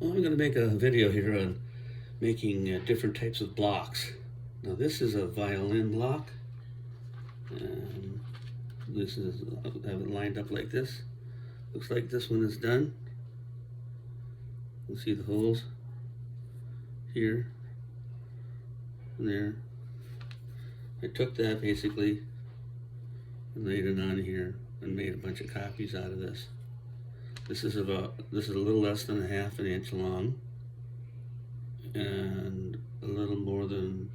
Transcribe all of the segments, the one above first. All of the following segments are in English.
Well, I'm going to make a video here on making different types of blocks. Now this is a violin block, and this is, I have it lined up like this. Looks like this one is done. You can see the holes here and there. I took that basically and laid it on here and made a bunch of copies out of this. This is a little less than a half an inch long and a little more than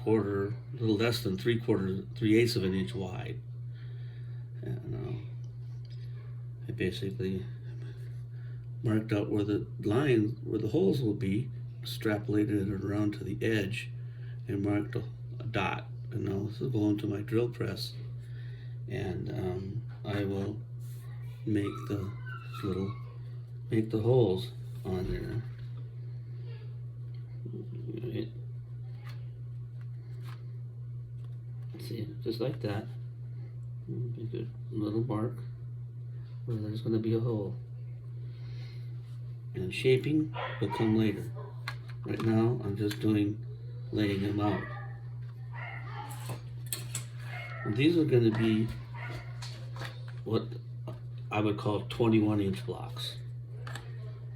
a little less than 3/8 of an inch wide. And I basically marked out where the holes will be, extrapolated it around to the edge, and marked a dot. And now this will go into my drill press, and I will make the holes on there. Right. See, just like that. Make a little mark where there's going to be a hole. And shaping will come later. Right now, I'm just laying them out. And these are going to be what I would call 21-inch blocks.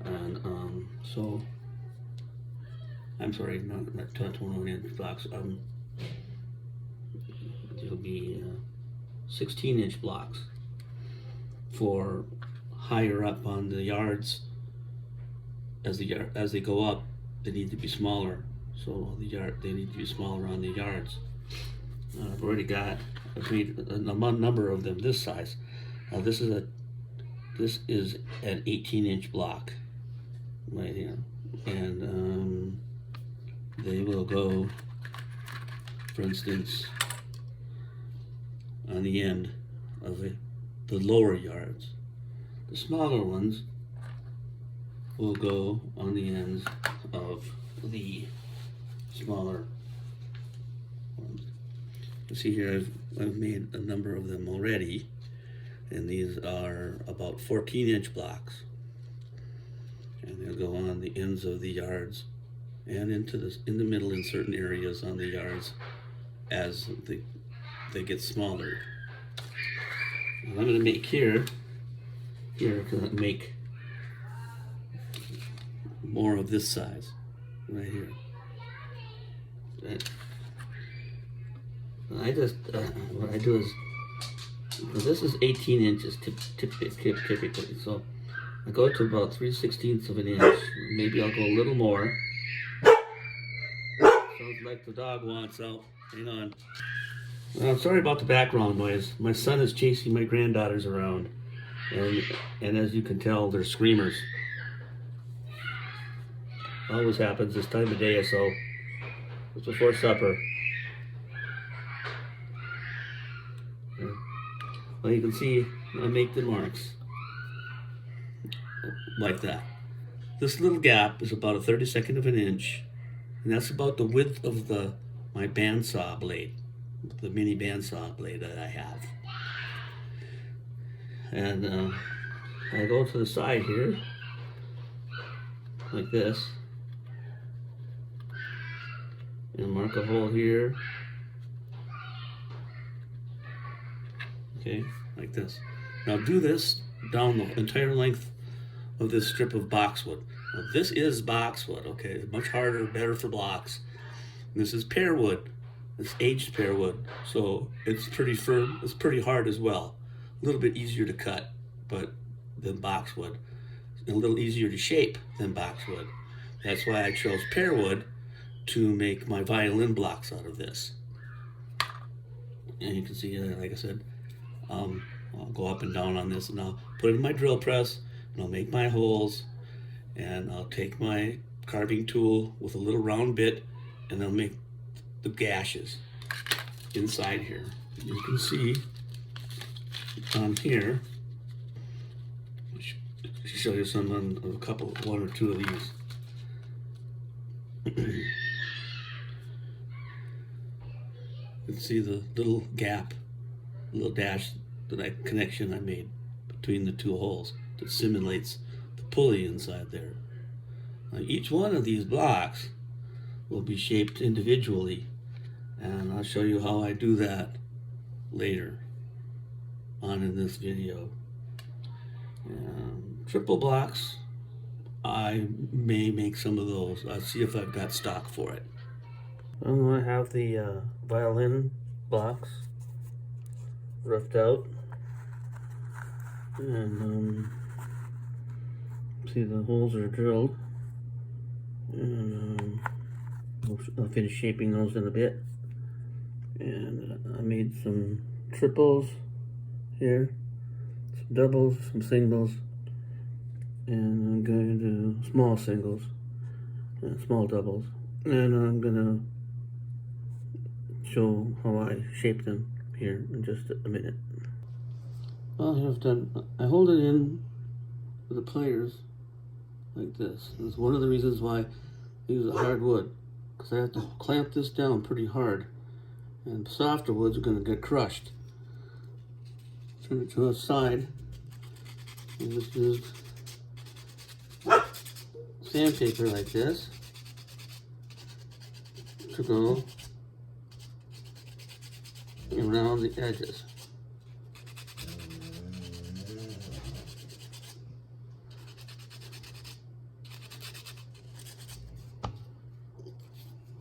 And so, I'm sorry, not 21-inch blocks. It'll be 16-inch blocks for higher up on the yards. As they go up, they need to be smaller. So they need to be smaller on the yards. I've made a number of them this size. Now this is an 18-inch block right here, and they will go, for instance, on the end of the lower yards. The smaller ones will go on the ends of the smaller ones. You see here, I've made a number of them already, and these are about 14-inch blocks, and they'll go on the ends of the yards and in the middle in certain areas on the yards as they get smaller. And I'm going to make here because I make more of this size right here. Right. I just what I do is, this is 18 inches typically, so I go to about 3/16 of an inch. Maybe I'll go a little more. Sounds like the dog wants out. Hang on. Sorry about the background noise. My son is chasing my granddaughters around, and as you can tell, they're screamers. Always happens this time of day or so. It's before supper. Well, you can see I make the marks like that. This little gap is about a 32nd of an inch, and that's about the width of my bandsaw blade, the mini bandsaw blade that I have. And I go to the side here, like this, and mark a hole here. Okay, like this. Now do this down the entire length of this strip of boxwood. Now this is boxwood, okay, much harder, better for blocks. This is pear wood. It's aged pear wood, so it's pretty firm. It's pretty hard as well. A little bit easier to cut, than boxwood. A little easier to shape than boxwood. That's why I chose pear wood to make my violin blocks out of this. And you can see, like I said, I'll go up and down on this, and I'll put it in my drill press, and I'll make my holes, and I'll take my carving tool with a little round bit, and I'll make the gashes inside here. You can see on here, I'll show you some on one or two of these. You can see the little gap, little dash connection I made between the two holes. that simulates the pulley inside there. Now, each one of these blocks will be shaped individually, and I'll show you how I do that later on in this video. Triple blocks, I may make some of those. I'll see if I've got stock for it. Well, I have the violin blocks roughed out, and see the holes are drilled, and I'll finish shaping those in a bit. And I made some triples here, some doubles, some singles, and I'm going to do small singles and small doubles, and I'm gonna show how I shape them here in just a minute. Well, I hold it in with the pliers like this. That's one of the reasons why I use a hard wood, because I have to clamp this down pretty hard, and softer woods are going to get crushed. Turn it to the side, and just use sandpaper like this to go around the edges.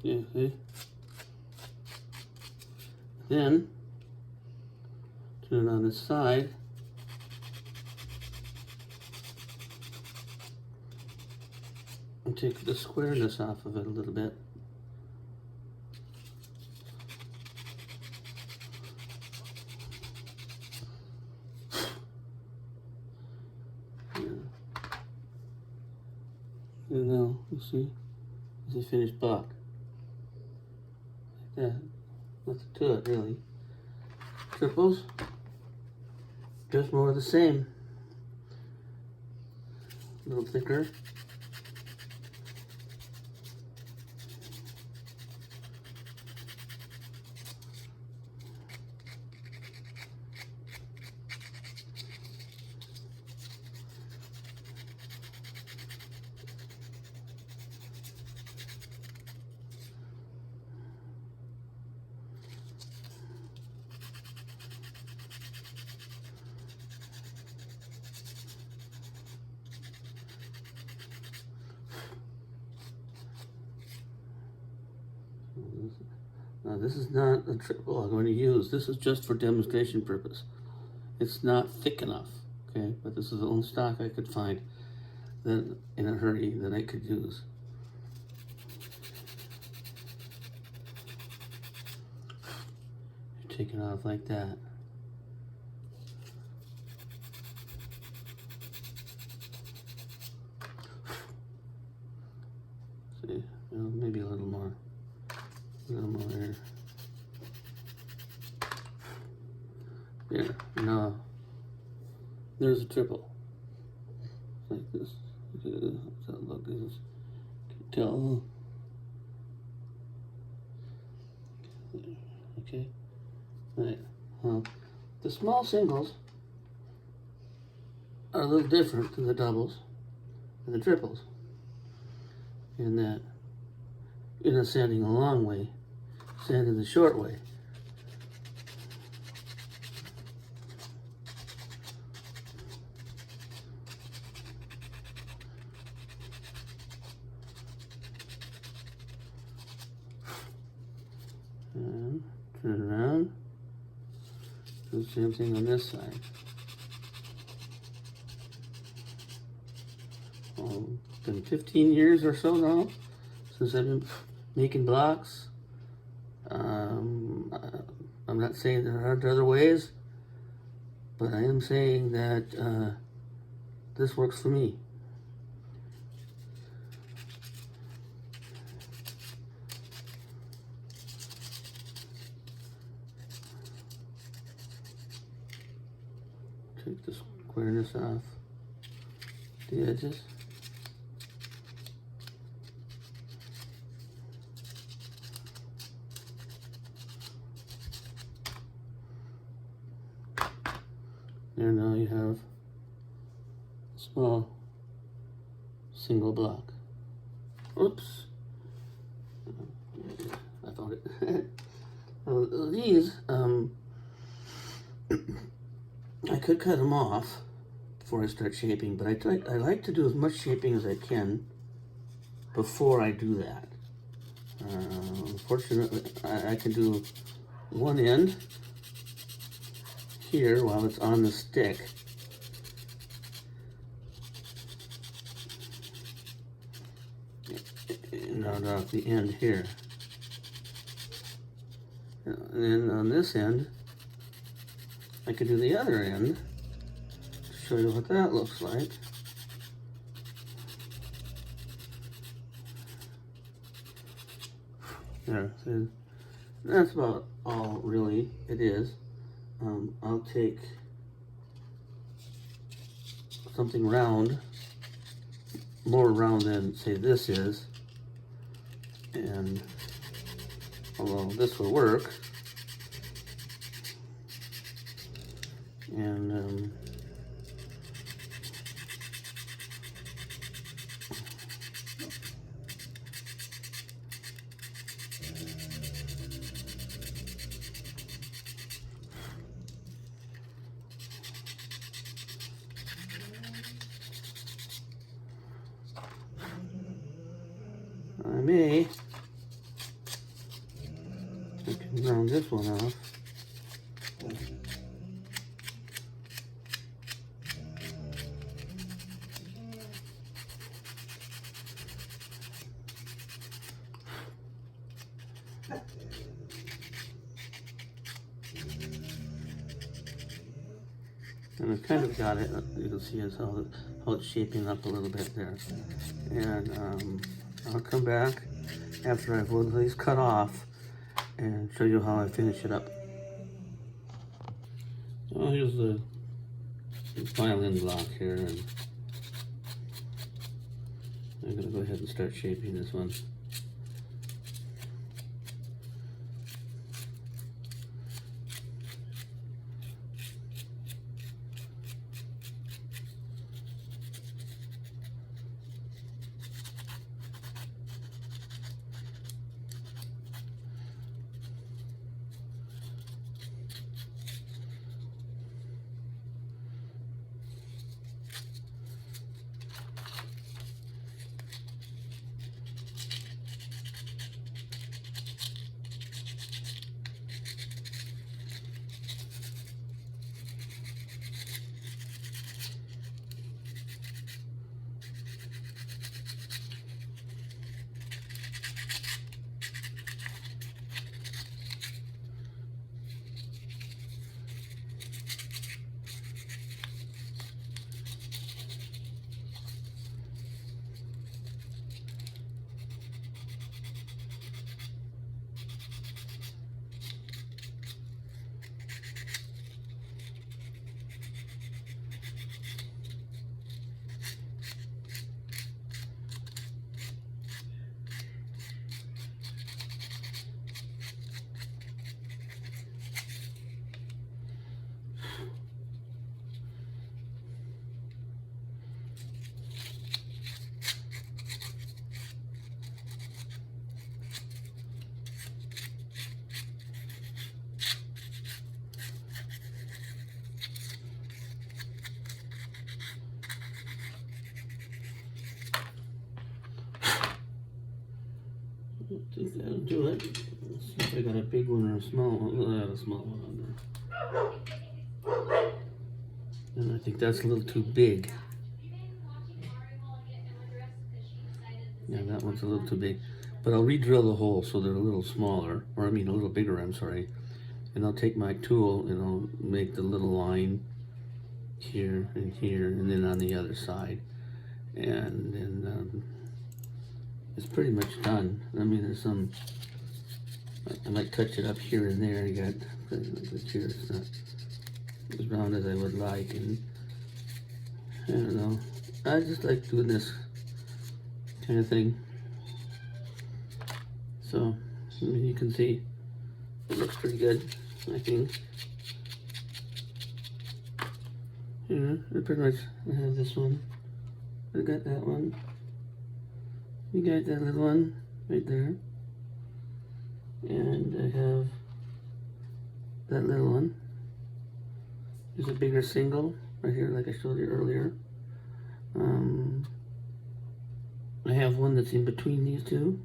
Yeah, see? Then turn it on the side. And take the squareness off of it a little bit. And now, you see, it's a finished block. Like that. Nothing to it, really. Triples, just more of the same. A little thicker. Now this is not a triple I'm going to use. This is just for demonstration purpose. It's not thick enough, okay? But this is the only stock I could find that in a hurry that I could use. Take it off like that. See, well, maybe a little more. A little more there. There, now, there's a triple. Like this. What's that look? Can you tell? Okay. Right. Well, the small singles are a little different than the doubles and the triples in that you're not sanding a long way, sanding the short way. And turn it around. Do the same thing on this side. Oh, been 15 years or so now since I've been making blocks. I'm not saying there aren't other ways, but I am saying that this works for me. Take the squareness off the edges. There, now you have single block. Oops. I found it. Well, these, I could cut them off before I start shaping, but I like to do as much shaping as I can before I do that. Unfortunately, I can do one end here while it's on the stick. And off the end here. And then on this end, I could do the other end to show you what that looks like. There, so that's about all really it is. I'll take something round, more round than say this is, and although this will work, and I may round this one off. And I've kind of got it. You can see how it's shaping up a little bit there. And I'll come back after I've one of these cut off and show you how I finish it up. Well, here's the violin block here, and I'm going to go ahead and start shaping this one. I think that'll do it. Let's see if I got a big one or a small one. I have a small one on there. And I think that's a little too big. Yeah, that one's a little too big. But I'll re-drill the hole so they're a little smaller, or I mean a little bigger, I'm sorry. And I'll take my tool and I'll make the little line here, and then on the other side. And then it's pretty much done. I mean, there's some, I might touch it up here and there. You got, here it's not as round as I would like, and I don't know. I just like doing this kind of thing. So, I mean, you can see it looks pretty good, I think. Yeah, I pretty much have this one. I got that one. We got that little one right there. And I have that little one. There's a bigger single right here, like I showed you earlier. I have one that's in between these two.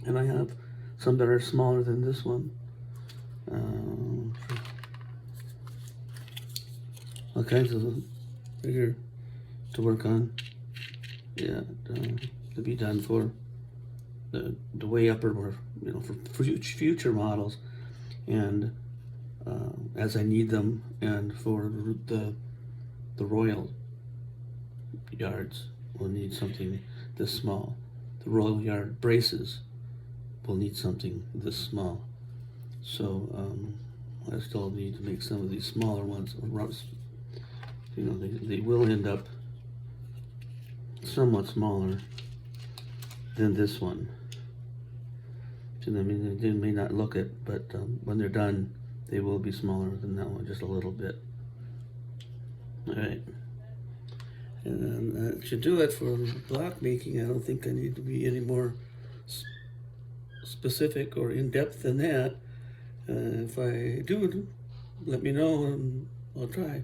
And I have some that are smaller than this one. All kinds of them right here to work on. Yeah, to be done for the way upper, or for future models, and as I need them, and for the royal yards, we'll need something this small. The royal yard braces will need something this small. So I still need to make some of these smaller ones. They will end up somewhat smaller than this one. I mean, they may not look it, but when they're done, they will be smaller than that one, just a little bit. All right. And that should do it for block making. I don't think I need to be any more specific or in-depth than that. If I do, let me know and I'll try.